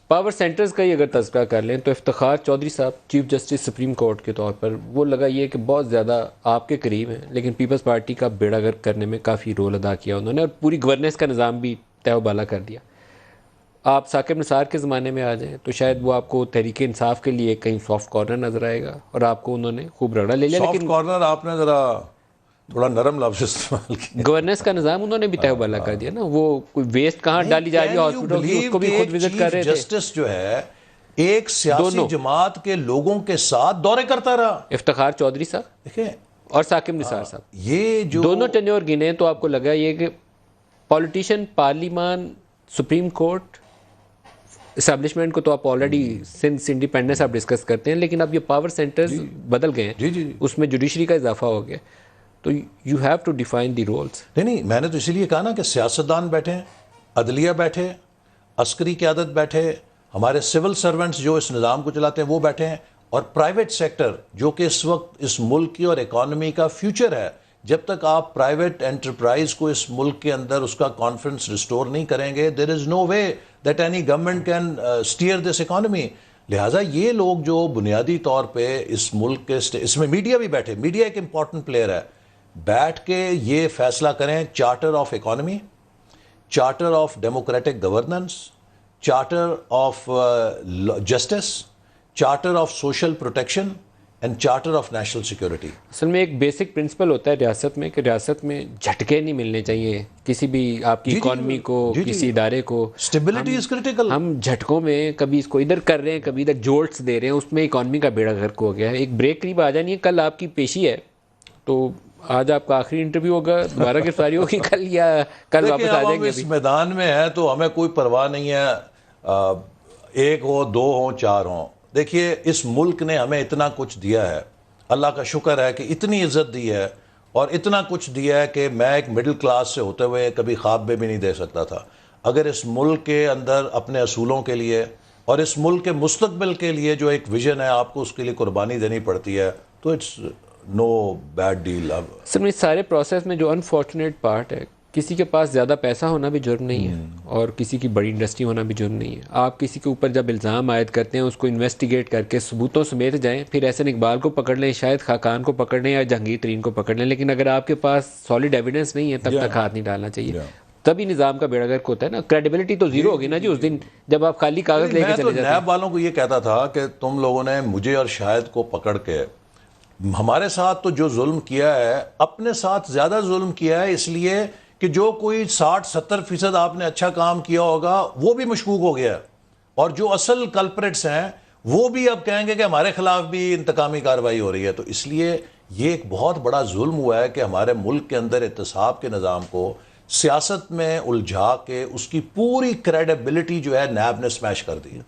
Power centres का ही अगर तज़किरा कर लें तो इफ्तिखार चौधरी साहब चीफ जस्टिस सुप्रीम कोर्ट के तौर पर वो लगा ये कि बहुत ज़्यादा आपके करीब हैं, लेकिन पीपल्स पार्टी का बेड़ा गर्क करने में काफ़ी रोल अदा किया उन्होंने और पूरी गवर्नेंस का निज़ाम भी तहबाला कर दिया। आप साकिब निसार के ज़माने में आ जाएँ तो शायद वो आपको तहरीक इंसाफ के लिए कहीं सॉफ्ट कॉर्नर नज़र आएगा और आपको उन्होंने खूब रगड़ा ले लिया। लेकिन कॉर्नर आपने ज़रा थोड़ा नरम लफ्ज़ इस्तेमाल किया। गवर्नेंस का निज़ाम उन्होंने भी तहबाला कर दिया ना। वो कोई वेस्ट कहाँ डाली जा रही है हॉस्पिटल की, उसको भी खुद विजिट कर रहे थे। जस्टिस जो है एक सियासी जमात के लोगों के साथ दौरे करता रहा। इफ्तिखार चौधरी साहब देखिए और साकिब निसार साहब, ये जो दोनों टेन्योर गिने तो आपको लगा ये कि politician, parliament, supreme court, establishment को तो आप ऑलरेडी सिंस इंडिपेंडेंस आप डिस्कस करते हैं, लेकिन अब ये पावर सेंटर्स बदल गए हैं। जी, उसमें जुडिशरी का इजाफा हो गया, तो you have to define the roles. नहीं, मैंने तो इसीलिए कहा ना कि सियासतदान बैठे हैं, अदलिया बैठे, अस्करी क़यादत बैठे, हमारे सिविल सर्वेंट्स जो इस निज़ाम को चलाते हैं वो बैठे हैं, और प्राइवेट सेक्टर जो कि इस वक्त इस मुल्क की और इकॉनमी का फ्यूचर है। जब तक आप प्राइवेट एंटरप्राइज को इस मुल्क के अंदर उसका कॉन्फिडेंस रिस्टोर नहीं करेंगे, there is no way that any government can steer this economy. लिहाजा ये लोग जो बुनियादी तौर पे इस मुल्क के इसमें मीडिया भी बैठे, मीडिया एक इम्पॉर्टेंट प्लेयर है, बैठ के ये फैसला करें charter of economy, charter of democratic governance, charter of justice, charter of social protection and charter of national security. असल में एक बेसिक प्रिंसिपल होता है रियासत में कि रियासत में झटके नहीं मिलने चाहिए किसी भी आपकी इकॉनमी को, किसी इदारे को। Stability is critical. हम झटकों में कभी इसको इधर कर रहे हैं, कभी इधर जोल्ट्स दे रहे हैं, उसमें इकॉनमी का बेड़ा गर्क हो गया है। एक ब्रेक करीब आ जानी है, कल आपकी पेशी है, तो आज आपका आखिरी इंटरव्यू होगा, दोबारा गिरफ्तारी होगी कल या कल वापस आ जाएंगे? इस मैदान में है तो हमें कोई परवाह नहीं है, एक हो, दो हो, चार हो। देखिए इस मुल्क ने हमें इतना कुछ दिया है, अल्लाह का शुक्र है कि इतनी इज्जत दी है और इतना कुछ दिया है कि मैं एक मिडिल क्लास से होते हुए कभी ख्वाब में भी नहीं दे सकता था। अगर इस मुल्क के अंदर अपने असूलों के लिए और इस मुल्क के मुस्तकबिल के लिए जो एक विजन है, आपको उसके लिए कुर्बानी देनी पड़ती है, तो it's no bad deal. Sir इस सारे प्रोसेस में जो अनफॉर्चुनेट पार्ट है, किसी के पास ज़्यादा पैसा होना भी जुर्म नहीं है और किसी की बड़ी इंडस्ट्री होना भी जुर्म नहीं है। आप किसी के ऊपर जब इल्ज़ाम आयद करते हैं उसको इन्वेस्टिगेट करके सबूतों समेत जाएं, फिर एहसन इकबाल को पकड़ लें, शायद खाकान को पकड़ लें या जहांगीर तरीन को पकड़ लें, लेकिन अगर आपके पास सॉलिड एविडेंस नहीं है तब तक हाथ नहीं डालना चाहिए। तभी निज़ाम का बेड़ा गर्क होता है ना। क्रेडिबिलिटी तो जीरो होगी ना जी उस दिन जब आप खाली कागज़ लेके चले जाते हैं। नैब वालों को ये कहता था कि तुम लोगों ने मुझे और शाहिद को पकड़ के हमारे साथ तो जो जुल्म किया है, अपने साथ ज़्यादा जुल्म किया है, इसलिए कि जो कोई 60-70% आपने अच्छा काम किया होगा वो भी मशकूक हो गया, और जो असल कल्प्रिट्स हैं वो भी अब कहेंगे कि हमारे खिलाफ भी इंतकामी कार्रवाई हो रही है। तो इसलिए ये एक बहुत बड़ा जुल्म हुआ है कि हमारे मुल्क के अंदर एहतसाब के निज़ाम को सियासत में उलझा के उसकी पूरी क्रेडिबिलिटी जो है नैब ने स्मैश कर दी है।